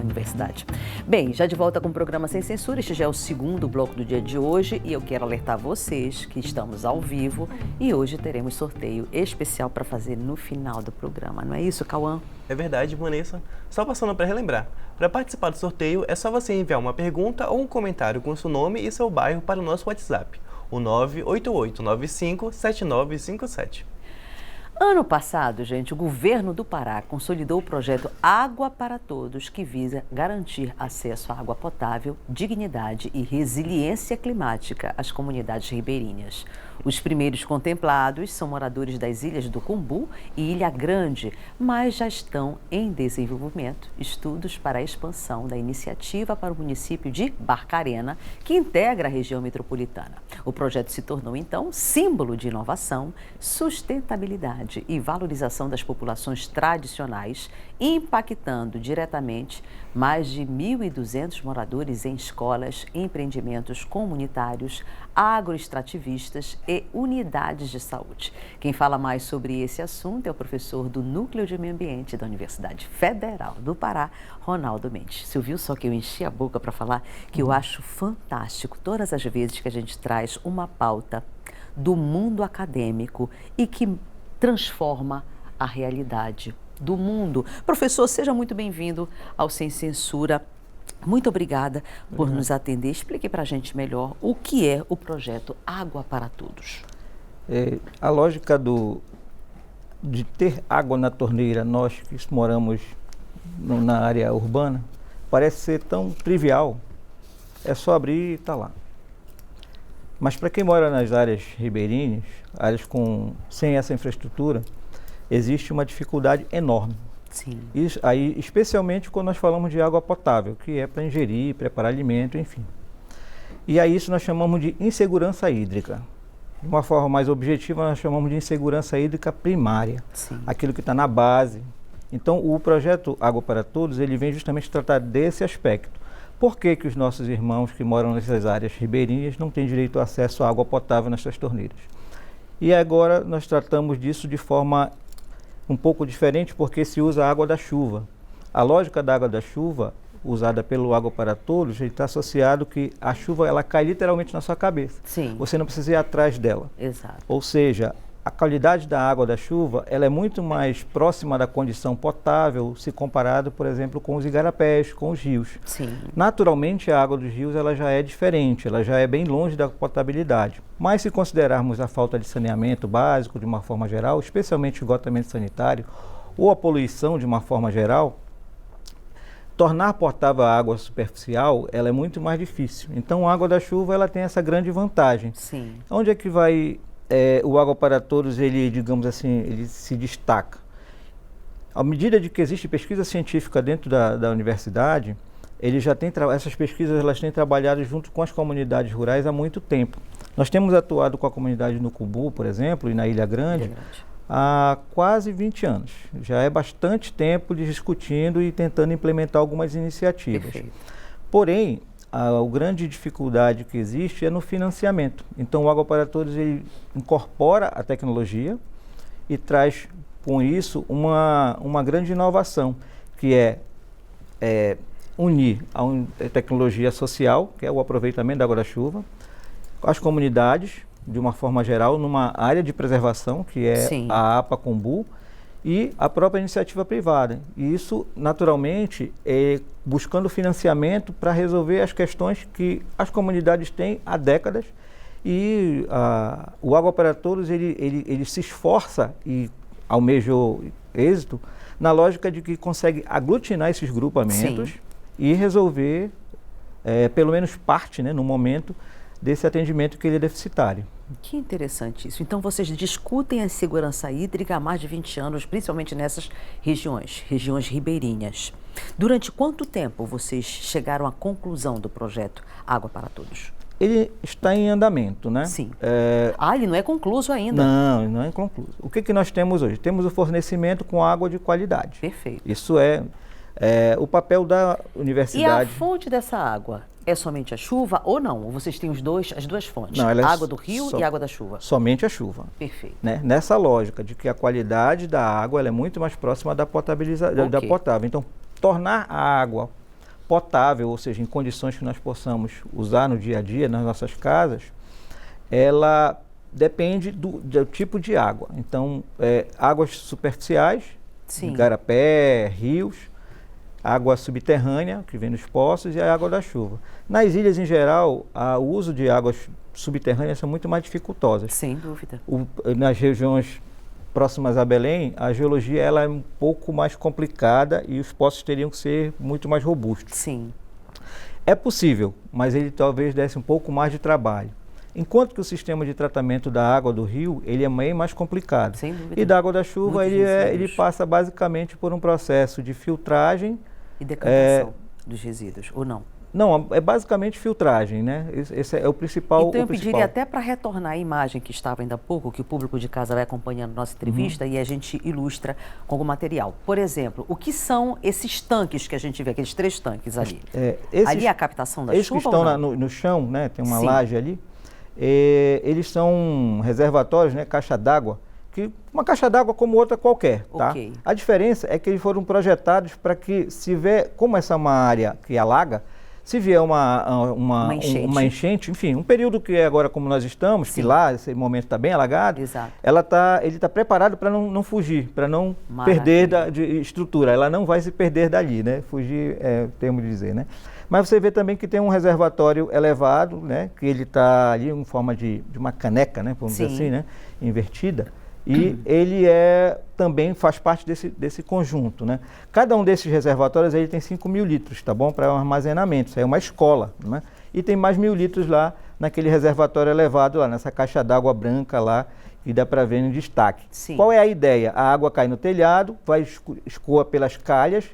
a universidade. Bem, já de volta com o programa Sem Censura, este já é o segundo bloco do dia de hoje e eu quero alertar vocês que estamos ao vivo e hoje teremos sorteio especial para fazer no final do programa. Não é isso, Cauã? É verdade, Vanessa. Só passando para relembrar, para participar do sorteio é só você enviar uma pergunta ou um comentário com seu nome e seu bairro para o nosso WhatsApp, o 988957957. Ano passado, gente, o governo do Pará consolidou o projeto Água para Todos, que visa garantir acesso à água potável, dignidade e resiliência climática às comunidades ribeirinhas. Os primeiros contemplados são moradores das ilhas do Cumbu e Ilha Grande, mas já estão em desenvolvimento estudos para a expansão da iniciativa para o município de Barcarena, que integra a região metropolitana. O projeto se tornou, então, símbolo de inovação, sustentabilidade e valorização das populações tradicionais, impactando diretamente mais de 1.200 moradores em escolas, empreendimentos comunitários, agroextrativistas e unidades de saúde. Quem fala mais sobre esse assunto é o professor do Núcleo de Meio Ambiente da Universidade Federal do Pará, Ronaldo Mendes. Você ouviu só que eu enchi a boca para falar que eu acho fantástico todas as vezes que a gente traz uma pauta do mundo acadêmico e que transforma a realidade do mundo. Professor, seja muito bem-vindo ao Sem Censura. Muito obrigada por nos atender. Explique para a gente melhor o que é o projeto Água para Todos. A lógica de ter água na torneira, nós que moramos na área urbana, parece ser tão trivial. É só abrir e está lá. Mas para quem mora nas áreas ribeirinhas, áreas sem essa infraestrutura, existe uma dificuldade enorme. Sim. Isso, aí, especialmente quando nós falamos de água potável, que é para ingerir, preparar alimento, enfim. E aí isso nós chamamos de insegurança hídrica. De uma forma mais objetiva, nós chamamos de insegurança hídrica primária. Sim. Aquilo que está na base. Então, o projeto Água para Todos, ele vem justamente tratar desse aspecto. Por que que os nossos irmãos que moram nessas áreas ribeirinhas não têm direito ao acesso à água potável nas suas torneiras? E agora nós tratamos disso de forma um pouco diferente, porque se usa a água da chuva. A lógica da água da chuva, usada pelo Água para Todos, está associado que a chuva ela cai literalmente na sua cabeça. Sim. Você não precisa ir atrás dela. Exato. Ou seja, a qualidade da água da chuva ela é muito mais próxima da condição potável se comparado, por exemplo, com os igarapés, com os rios. Sim. Naturalmente, a água dos rios ela já é diferente, ela já é bem longe da potabilidade. Mas se considerarmos a falta de saneamento básico de uma forma geral, especialmente o esgotamento sanitário, ou a poluição de uma forma geral, tornar potável a água superficial ela é muito mais difícil. Então, a água da chuva ela tem essa grande vantagem. Sim. Onde é que vai o Água para Todos, ele, digamos assim, ele se destaca? À medida de que existe pesquisa científica dentro da universidade, ele já tem essas pesquisas elas têm trabalhado junto com as comunidades rurais há muito tempo. Nós temos atuado com a comunidade no Cumbu, por exemplo, e na Ilha Grande, há quase 20 anos. Já é bastante tempo discutindo e tentando implementar algumas iniciativas. Perfeito. Porém, a grande dificuldade que existe é no financiamento. Então, o Água para Todos ele incorpora a tecnologia e traz com isso uma grande inovação, que é unir a tecnologia social, que é o aproveitamento da água da chuva, as comunidades, de uma forma geral, numa área de preservação, que é Sim. a APA Cumbu, e a própria iniciativa privada. E isso, naturalmente, é buscando financiamento para resolver as questões que as comunidades têm há décadas. E o Água para Todos, ele se esforça e almeja êxito na lógica de que consegue aglutinar esses grupamentos. Sim. E resolver, pelo menos parte, né, no momento, desse atendimento que ele é deficitário. Que interessante isso. Então, vocês discutem a segurança hídrica há mais de 20 anos, principalmente nessas regiões ribeirinhas. Durante quanto tempo vocês chegaram à conclusão do projeto Água para Todos? Ele está em andamento, né? Sim. Ele não é concluso ainda? Não é concluso. O que nós temos hoje? Temos o fornecimento com água de qualidade. Perfeito. Isso é o papel da universidade. E a fonte dessa água? É somente a chuva ou não? Ou vocês têm as duas fontes? Não, água do rio e água da chuva? Somente a chuva. Perfeito. Né? Nessa lógica de que a qualidade da água ela é muito mais próxima da potabilidade, da potável. Então, tornar a água potável, ou seja, em condições que nós possamos usar no dia a dia, nas nossas casas, ela depende do tipo de água. Então, águas superficiais, Sim. igarapé, rios, água subterrânea, que vem dos poços, e a água da chuva. Nas ilhas, em geral, o uso de águas subterrâneas são muito mais dificultosas. Sem dúvida. Nas regiões próximas a Belém, a geologia ela é um pouco mais complicada e os poços teriam que ser muito mais robustos. Sim. É possível, mas ele talvez desse um pouco mais de trabalho. Enquanto que o sistema de tratamento da água do rio, ele é bem mais complicado. Sem dúvida. E da água da chuva, Muitos ele resíduos. passa basicamente por um processo de filtragem. E decantação dos resíduos, ou não? Não, é basicamente filtragem, né? Esse é o principal. Então eu o principal. pediria até para retornar a imagem que estava ainda há pouco, que o público de casa vai acompanhando nossa entrevista e a gente ilustra com algum material. Por exemplo, o que são esses tanques que a gente vê, aqueles 3 tanques ali? Ali é a captação da esses chuva que estão ou não? no chão, né? Tem uma Sim. laje ali. Eles são reservatórios, né? Caixa d'água. Uma caixa d'água como outra qualquer, tá? Ok. A diferença é que eles foram projetados para que, se vier, como essa é uma área que alaga, se vier uma enchente, enfim, um período que é agora como nós estamos, Sim. que lá esse momento está bem alagado, Exato. ele está preparado para não fugir, para não Maravilha. perder de estrutura. Ela não vai se perder dali, né? Fugir é o termo de dizer, né? Mas você vê também que tem um reservatório elevado, né? Que ele está ali em forma de uma caneca, né? Vamos dizer Sim. assim, né? Invertida. E ele também faz parte desse conjunto, né? Cada um desses reservatórios ele tem 5.000 litros, tá bom? Para armazenamento, isso aí é uma escola, né? E tem mais 1.000 litros lá naquele reservatório elevado lá, nessa caixa d'água branca lá, que dá para ver em destaque. Sim. Qual é a ideia? A água cai no telhado, escoa pelas calhas.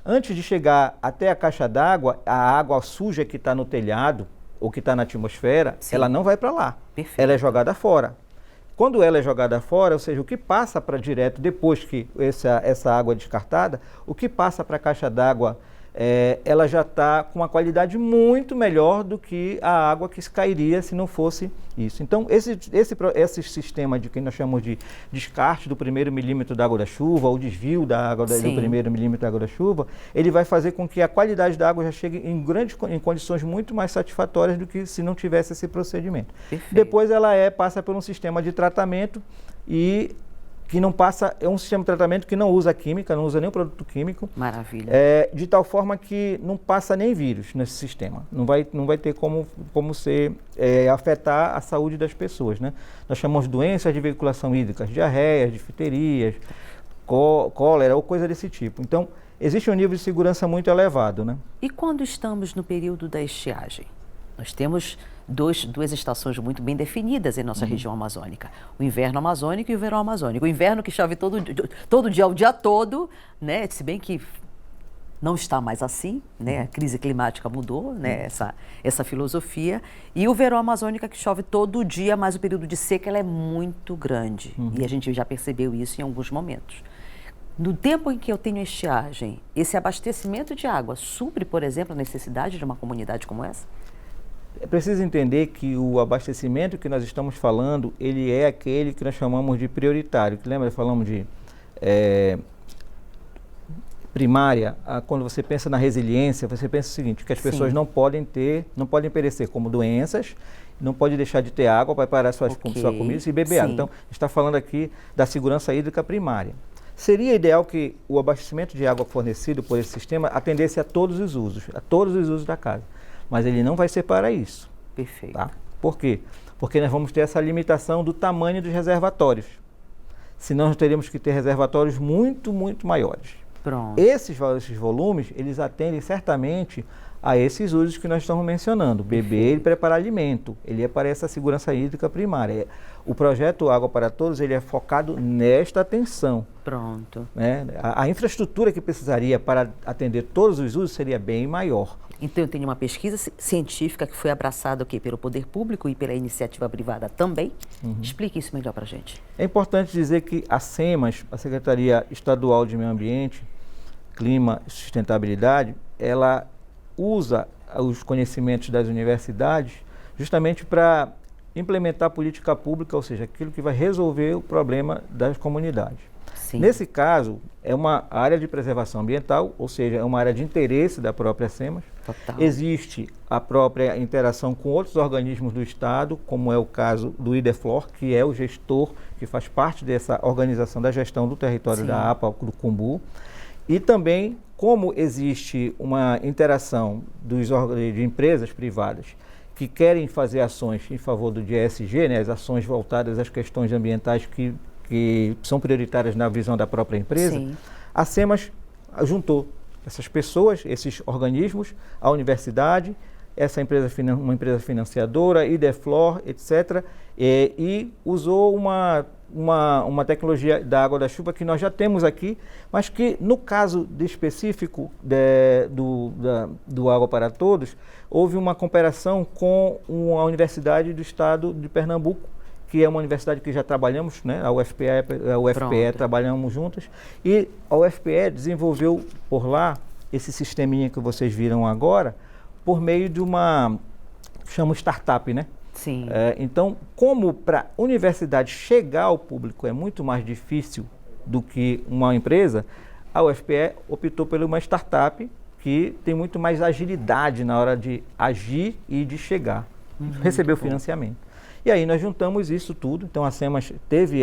Antes de chegar até a caixa d'água, a água suja que está no telhado ou que está na atmosfera, Sim. ela não vai para lá. Perfeito. Ela é jogada fora. Quando ela é jogada fora, ou seja, o que passa para direto, depois que essa água é descartada, o que passa para a caixa d'água, ela já está com uma qualidade muito melhor do que a água que cairia se não fosse isso. Então, esse sistema de que nós chamamos de descarte do 1º milímetro da água da chuva, ou desvio da água do 1º milímetro da água da chuva, ele vai fazer com que a qualidade da água já chegue em condições muito mais satisfatórias do que se não tivesse esse procedimento. Perfeito. Depois ela passa por um sistema de tratamento e que não passa, é um sistema de tratamento que não usa química, não usa nenhum produto químico. Maravilha. De tal forma que não passa nem vírus nesse sistema. Não vai ter como afetar a saúde das pessoas, né? Nós chamamos de doenças de veiculação hídrica, diarreias, difterias, cólera ou coisa desse tipo. Então, existe um nível de segurança muito elevado, né? E quando estamos no período da estiagem? Nós temos duas estações muito bem definidas em nossa região amazônica. O inverno amazônico e o verão amazônico. O inverno que chove todo dia, o dia todo, né? Se bem que não está mais assim, né? A crise climática mudou, né? Essa filosofia. E o verão amazônico que chove todo dia, mas o período de seca ela é muito grande. E a gente já percebeu isso em alguns momentos. No tempo em que eu tenho estiagem, esse abastecimento de água supre, por exemplo, a necessidade de uma comunidade como essa? É preciso entender que o abastecimento que nós estamos falando, ele é aquele que nós chamamos de prioritário. Que lembra, falamos de primária. Quando você pensa na resiliência, você pensa o seguinte, que as pessoas não podem perecer como doenças, não pode deixar de ter água para preparar sua comida e beber água. Então, a gente está falando aqui da segurança hídrica primária. Seria ideal que o abastecimento de água fornecido por esse sistema atendesse a todos os usos da casa. Mas ele não vai ser para isso. Perfeito. Tá? Por quê? Porque nós vamos ter essa limitação do tamanho dos reservatórios. Senão nós teríamos que ter reservatórios muito, muito maiores. Pronto. Esses volumes, eles atendem certamente a esses usos que nós estamos mencionando. Beber e preparar alimento. Ele é para essa segurança hídrica primária. O projeto Água para Todos, ele é focado nesta atenção. Pronto. Né? A infraestrutura que precisaria para atender todos os usos seria bem maior. Então, eu tenho uma pesquisa científica que foi abraçada pelo poder público e pela iniciativa privada também. Explique isso melhor para a gente. É importante dizer que a SEMAS, a Secretaria Estadual de Meio Ambiente, Clima e Sustentabilidade, ela usa os conhecimentos das universidades justamente para implementar política pública, ou seja, aquilo que vai resolver o problema das comunidades. Sim. Nesse caso, é uma área de preservação ambiental, ou seja, é uma área de interesse da própria SEMAS. Total. Existe a própria interação com outros organismos do Estado, como é o caso do IDEFLOR, que é o gestor, que faz parte dessa organização da gestão do território Sim. da APA do Cumbu. E também, como existe uma interação de empresas privadas que querem fazer ações em favor do ESG, né, as ações voltadas às questões ambientais que são prioritárias na visão da própria empresa, Sim. a SEMAS juntou essas pessoas, esses organismos, a universidade, essa empresa, uma empresa financiadora, IDEFLOR, etc., e usou uma tecnologia da água da chuva que nós já temos aqui, mas que no caso específico do Água para Todos, houve uma cooperação com a Universidade do Estado de Pernambuco, que é uma universidade que já trabalhamos, né? A UFPE trabalhamos juntas, e a UFPE desenvolveu por lá esse sisteminha que vocês viram agora, por meio de chama startup, né? Sim. Então, como para a universidade chegar ao público é muito mais difícil do que uma empresa, a UFPE optou por uma startup que tem muito mais agilidade na hora de agir e de chegar. Recebeu financiamento. E aí nós juntamos isso tudo. Então a SEMAS teve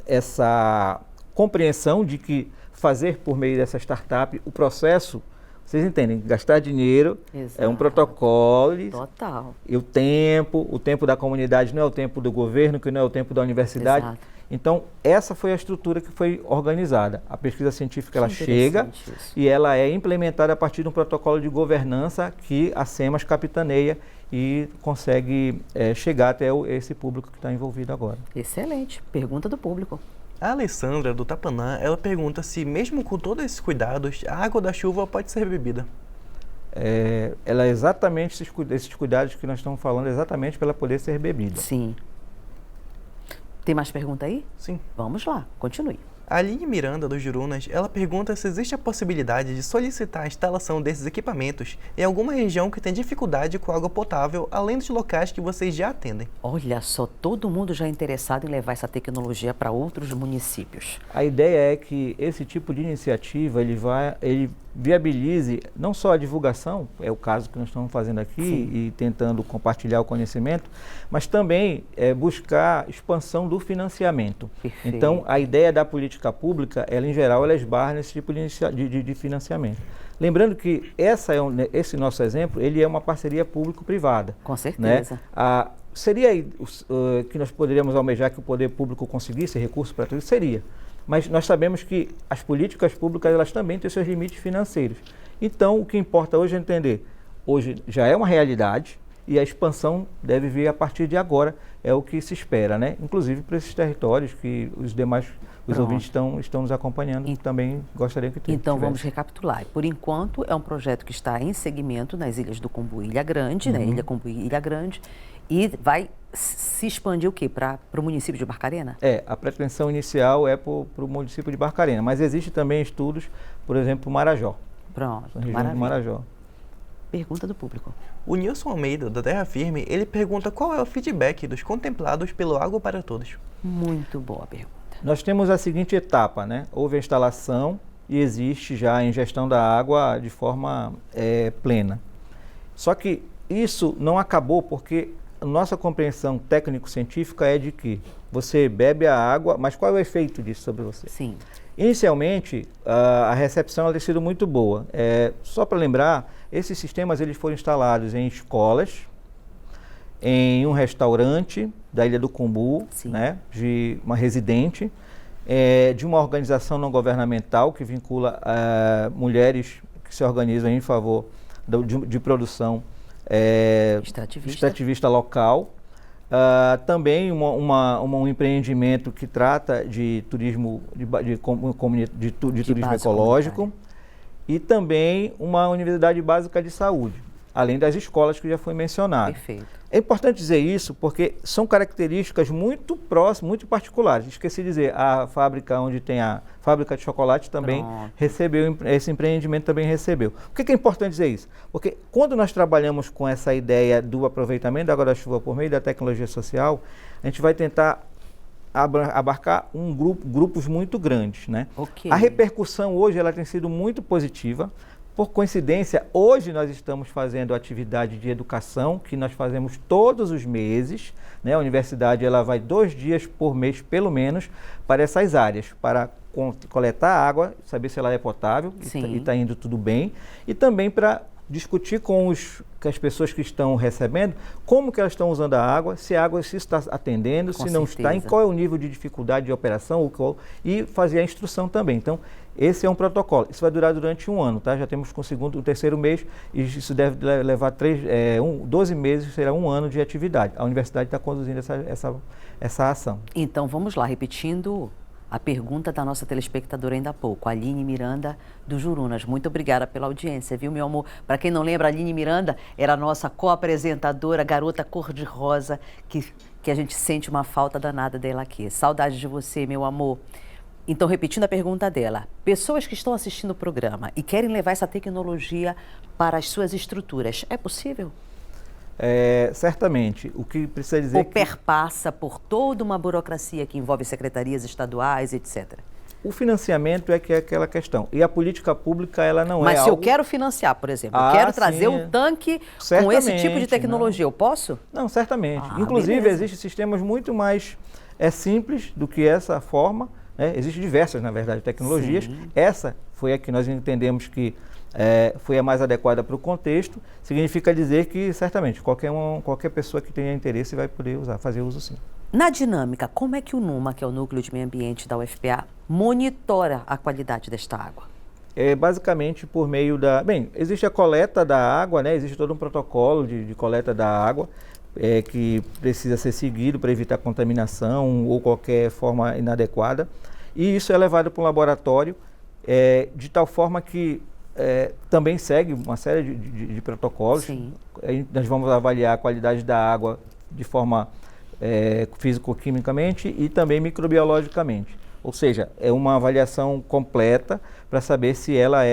essa compreensão de que fazer por meio dessa startup o processo, vocês entendem, gastar dinheiro. Exato. É um protocolo. Total. E o tempo da comunidade não é o tempo do governo, que não é o tempo da universidade. Exato. Então, essa foi a estrutura que foi organizada. A pesquisa científica ela chega Isso. e ela é implementada a partir de um protocolo de governança que a SEMAS capitaneia e consegue chegar até esse público que está envolvido agora. Excelente. Pergunta do público. A Alessandra, do Tapanã, ela pergunta se, mesmo com todos esses cuidados, a água da chuva pode ser bebida. Ela é exatamente esses cuidados que nós estamos falando, exatamente para ela poder ser bebida. Sim. Tem mais pergunta aí? Sim. Vamos lá, continue. A Aline Miranda, do Jurunas, ela pergunta se existe a possibilidade de solicitar a instalação desses equipamentos em alguma região que tem dificuldade com água potável, além dos locais que vocês já atendem. Olha só, todo mundo já é interessado em levar essa tecnologia para outros municípios. A ideia é que esse tipo de iniciativa ele viabilize não só a divulgação, é o caso que nós estamos fazendo aqui, Sim. e tentando compartilhar o conhecimento, mas também buscar expansão do financiamento. Perfeito. Então, a ideia da política pública, ela em geral, ela esbarra nesse tipo de financiamento. Lembrando que esse nosso exemplo, ele é uma parceria público-privada. Com certeza. Né? Seria que nós poderíamos almejar que o poder público conseguisse recurso para tudo? Seria. Mas nós sabemos que as políticas públicas elas também têm seus limites financeiros. Então, o que importa hoje é entender, hoje já é uma realidade e a expansão deve vir a partir de agora, é o que se espera, né? Inclusive para esses territórios que os ouvintes estão nos acompanhando, também gostariam que tivesse. Então, vamos recapitular. Por enquanto, é um projeto que está em segmento nas ilhas do Cumbu e Ilha Grande, né? Ilha Cumbu e Ilha Grande, e vai se expandir o quê? Para o município de Barcarena? A pretensão inicial é para o município de Barcarena, mas existe também estudos, por exemplo, Marajó. Pronto, Na região maravilha. de Marajó. Pergunta do público. O Nilson Almeida, da Terra Firme, ele pergunta qual é o feedback dos contemplados pelo Água para Todos. Muito boa pergunta. Nós temos a seguinte etapa, né? Houve a instalação e existe já a ingestão da água de forma plena. Só que isso não acabou porque a nossa compreensão técnico-científica é de que você bebe a água, mas qual é o efeito disso sobre você? Sim. Inicialmente, a recepção tem sido muito boa. Só para lembrar, esses sistemas eles foram instalados em escolas, em um restaurante da Ilha do Cumbu, né, de uma residente, de uma organização não governamental que vincula mulheres que se organizam em favor de produção extrativista local. Também um empreendimento que trata de turismo, de turismo ecológico, e também uma universidade básica de saúde, além das escolas que já foi mencionado. Perfeito. É importante dizer isso porque são características muito próximas, muito particulares. Esqueci de dizer, a fábrica onde tem a fábrica de chocolate também recebeu, esse empreendimento também recebeu. Por que é importante dizer isso? Porque quando nós trabalhamos com essa ideia do aproveitamento da água da chuva por meio da tecnologia social, a gente vai tentar abarcar grupos muito grandes, né? Ok. A repercussão hoje ela tem sido muito positiva. Por coincidência, hoje nós estamos fazendo atividade de educação, que nós fazemos todos os meses, né? A universidade ela vai 2 dias por mês, pelo menos, para essas áreas, para coletar água, saber se ela é potável e está indo tudo bem, e também para discutir com as pessoas que estão recebendo como que elas estão usando a água, se a água se está atendendo, se não está, em qual é o nível de dificuldade de operação, e fazer a instrução também. Então, esse é um protocolo. Isso vai durar durante 1 ano, tá? Já temos com o terceiro mês, e isso deve levar 12 meses, será 1 ano de atividade. A universidade está conduzindo essa ação. Então, vamos lá, repetindo a pergunta da nossa telespectadora ainda há pouco, a Aline Miranda, do Jurunas. Muito obrigada pela audiência, viu, meu amor? Para quem não lembra, a Aline Miranda era a nossa co-apresentadora, garota cor-de-rosa, que a gente sente uma falta danada dela aqui. Saudade de você, meu amor. Então, repetindo a pergunta dela, pessoas que estão assistindo o programa e querem levar essa tecnologia para as suas estruturas, é possível? Certamente. O que precisa dizer Ou perpassa por toda uma burocracia que envolve secretarias estaduais, etc. O financiamento é que é aquela questão. E a política pública, ela não Mas é se algo... eu quero financiar, por exemplo, eu quero trazer um tanque com esse tipo de tecnologia, eu posso? Não, certamente. Inclusive, existem sistemas muito mais simples do que essa forma. Existem diversas, na verdade, tecnologias. Sim. Essa foi a que nós entendemos que foi a mais adequada para o contexto. Significa dizer que, certamente, qualquer pessoa que tenha interesse vai poder fazer uso sim. Na dinâmica, como é que o NUMA, que é o Núcleo de Meio Ambiente da UFPA, monitora a qualidade desta água? Basicamente por meio da... Bem, existe a coleta da água, né? Existe todo um protocolo de coleta da água que precisa ser seguido para evitar contaminação ou qualquer forma inadequada. E isso é levado para um laboratório de tal forma que também segue uma série de protocolos. Sim. Nós vamos avaliar a qualidade da água de forma físico-quimicamente e também microbiologicamente. Ou seja, é uma avaliação completa para saber se ela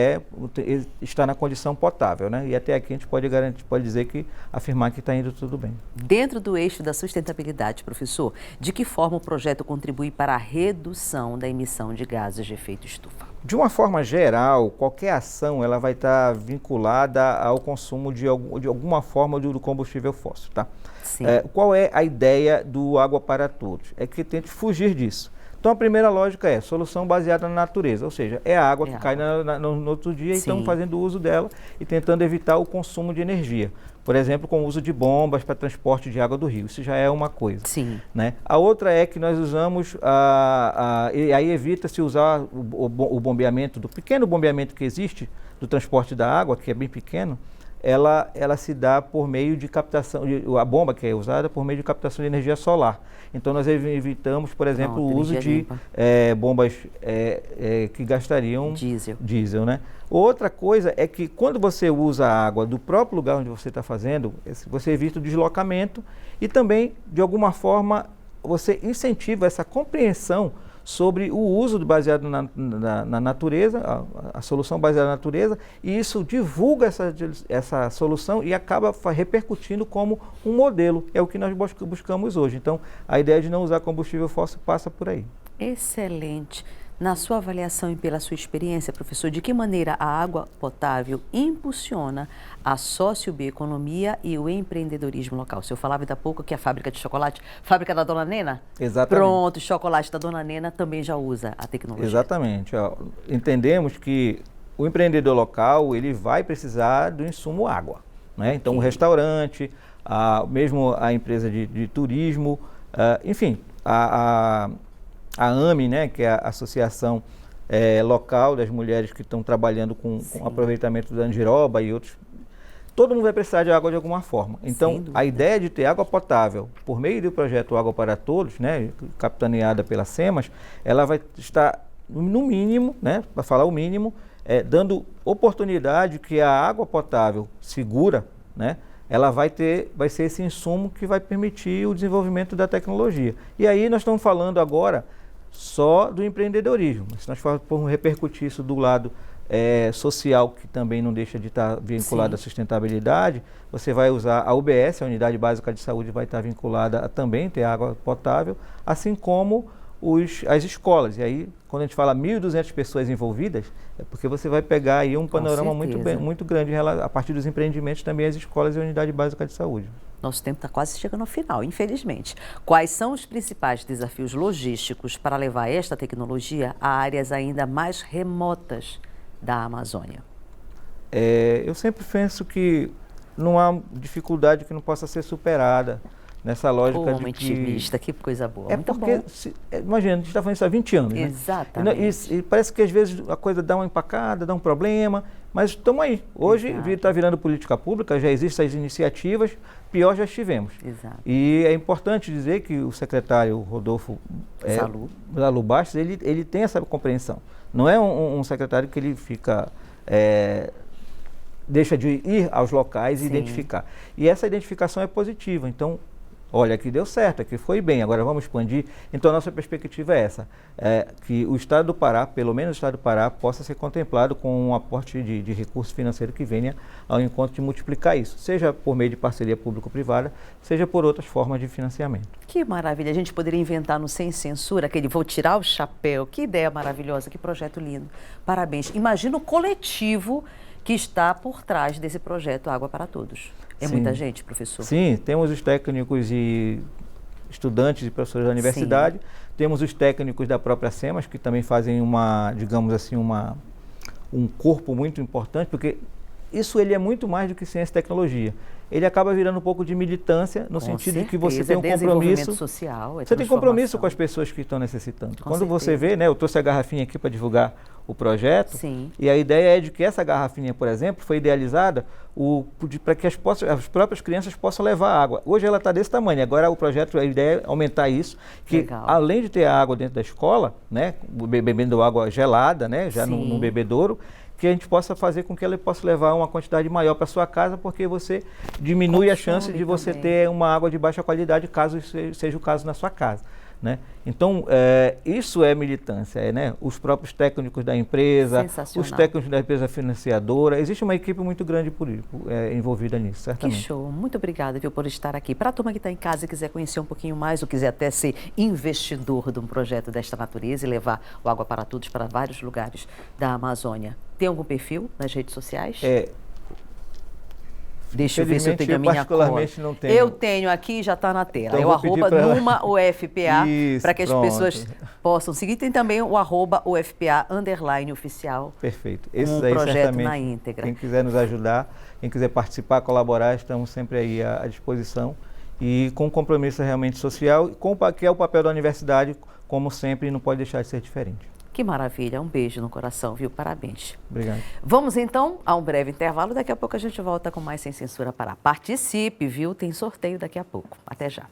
está na condição potável, né? E até aqui a gente pode dizer afirmar que está indo tudo bem. Dentro do eixo da sustentabilidade, professor, de que forma o projeto contribui para a redução da emissão de gases de efeito estufa? De uma forma geral, qualquer ação ela vai estar vinculada ao consumo de alguma forma do combustível fóssil, tá? Sim. Qual é a ideia do Água para Todos? É que tente fugir disso. Então, a primeira lógica é solução baseada na natureza, ou seja, é a água que cai no outro dia. Sim. E estamos fazendo uso dela e tentando evitar o consumo de energia. Por exemplo, com o uso de bombas para transporte de água do rio. Isso já é uma coisa. Sim. Né? A outra é que nós usamos, e aí evita-se usar o bombeamento, do pequeno bombeamento que existe, do transporte da água, que é bem pequeno, ela se dá por meio de captação, a bomba que é usada por meio de captação de energia solar. Então nós evitamos, por exemplo, o uso de bombas que gastariam diesel, né? Outra coisa é que quando você usa a água do próprio lugar onde você está fazendo, você evita o deslocamento e também, de alguma forma, você incentiva essa compreensão sobre o uso baseado na natureza, a solução baseada na natureza, e isso divulga essa solução e acaba repercutindo como um modelo. É o que nós buscamos hoje. Então, a ideia de não usar combustível fóssil passa por aí. Excelente. Na sua avaliação e pela sua experiência, professor, de que maneira a água potável impulsiona a sociobioeconomia e o empreendedorismo local? O senhor falava ainda há pouco que a fábrica de chocolate, fábrica da Dona Nena? Exatamente. Pronto, o chocolate da Dona Nena também já usa a tecnologia. Exatamente. Entendemos que o empreendedor local, ele vai precisar do insumo água, né? Então, o restaurante, mesmo a empresa de turismo, enfim, a AME, né, que é a associação local das mulheres que estão trabalhando com aproveitamento da andiroba e outros. Todo mundo vai precisar de água de alguma forma. Então, a ideia de ter água potável por meio do projeto Água para Todos, né, capitaneada pela SEMAS, ela vai estar, no mínimo, né, para falar o mínimo, dando oportunidade que a água potável segura, né, ela vai ser esse insumo que vai permitir o desenvolvimento da tecnologia. E aí nós estamos falando agora só do empreendedorismo. Se nós formos repercutir isso do lado social, que também não deixa de estar vinculada à Sim. sustentabilidade, você vai usar a UBS, a Unidade Básica de Saúde, vai estar vinculada a também ter água potável, assim como as escolas. E aí, quando a gente fala 1.200 pessoas envolvidas, é porque você vai pegar aí um panorama muito grande a partir dos empreendimentos, também as escolas e a Unidade Básica de Saúde. Nosso tempo está quase chegando ao final, infelizmente. Quais são os principais desafios logísticos para levar esta tecnologia a áreas ainda mais remotas da Amazônia? Eu sempre penso que não há dificuldade que não possa ser superada nessa lógica de que... Intimista, que coisa boa. É muito porque, bom. Imagina, a gente está falando isso há 20 anos, Exatamente. né? E parece que às vezes a coisa dá uma empacada, dá um problema, mas estamos aí. Hoje está virando política pública, já existem as iniciativas, pior já estivemos. Exato. E é importante dizer que o secretário Rodolfo Zalu Bastos, ele tem essa compreensão. Não é um secretário que ele fica... deixa de ir aos locais e identificar. E essa identificação é positiva. Então, olha, aqui deu certo, aqui foi bem, agora vamos expandir. Então, a nossa perspectiva é essa, que o Estado do Pará, pelo menos o Estado do Pará, possa ser contemplado com um aporte de recurso financeiro que venha ao encontro de multiplicar isso, seja por meio de parceria público-privada, seja por outras formas de financiamento. Que maravilha, a gente poderia inventar no Sem Censura, aquele vou tirar o chapéu, que ideia maravilhosa, que projeto lindo. Parabéns. Imagina o coletivo que está por trás desse projeto Água para Todos. É muita gente, professor? Sim, temos os técnicos e estudantes e professores da universidade, temos os técnicos da própria SEMAS, que também fazem digamos assim, um corpo muito importante, porque isso ele é muito mais do que ciência e tecnologia. Ele acaba virando um pouco de militância, no sentido de que você tem um compromisso social, você tem compromisso com as pessoas que estão necessitando. Quando você vê, né, eu trouxe a garrafinha aqui para divulgar o projeto, e a ideia é de que essa garrafinha, por exemplo, foi idealizada para que as próprias crianças possam levar água. Hoje ela está desse tamanho, agora o projeto, a ideia é aumentar isso, que além de ter a água dentro da escola, né, bebendo água gelada, né, já no bebedouro, que a gente possa fazer com que ela possa levar uma quantidade maior para sua casa, porque você diminui a chance de você ter uma água de baixa qualidade, caso seja o caso na sua casa, né? Então, isso é militância, né? Os próprios técnicos da empresa, os técnicos da empresa financiadora, existe uma equipe muito grande envolvida nisso, certamente. Que show, muito obrigada, viu, por estar aqui. Para a turma que está em casa e quiser conhecer um pouquinho mais, ou quiser até ser investidor de um projeto desta natureza e levar o Água para Todos para vários lugares da Amazônia, tem algum perfil nas redes sociais? Deixa eu ver se eu tenho a minha conta. Não tenho. Eu tenho aqui, já está na tela. Então, é o arroba Numa UFPA, para que as pronto. pessoas possam seguir. Tem também o arroba UFPA_oficial. Perfeito. Esse daí, projeto certamente, na íntegra. Quem quiser nos ajudar, quem quiser participar, colaborar, estamos sempre aí à disposição. E com compromisso realmente social, que é o papel da universidade, como sempre, não pode deixar de ser diferente. Que maravilha, um beijo no coração, viu? Parabéns. Obrigado. Vamos então a um breve intervalo, daqui a pouco a gente volta com mais Sem Censura Pará. Participe, viu? Tem sorteio daqui a pouco. Até já.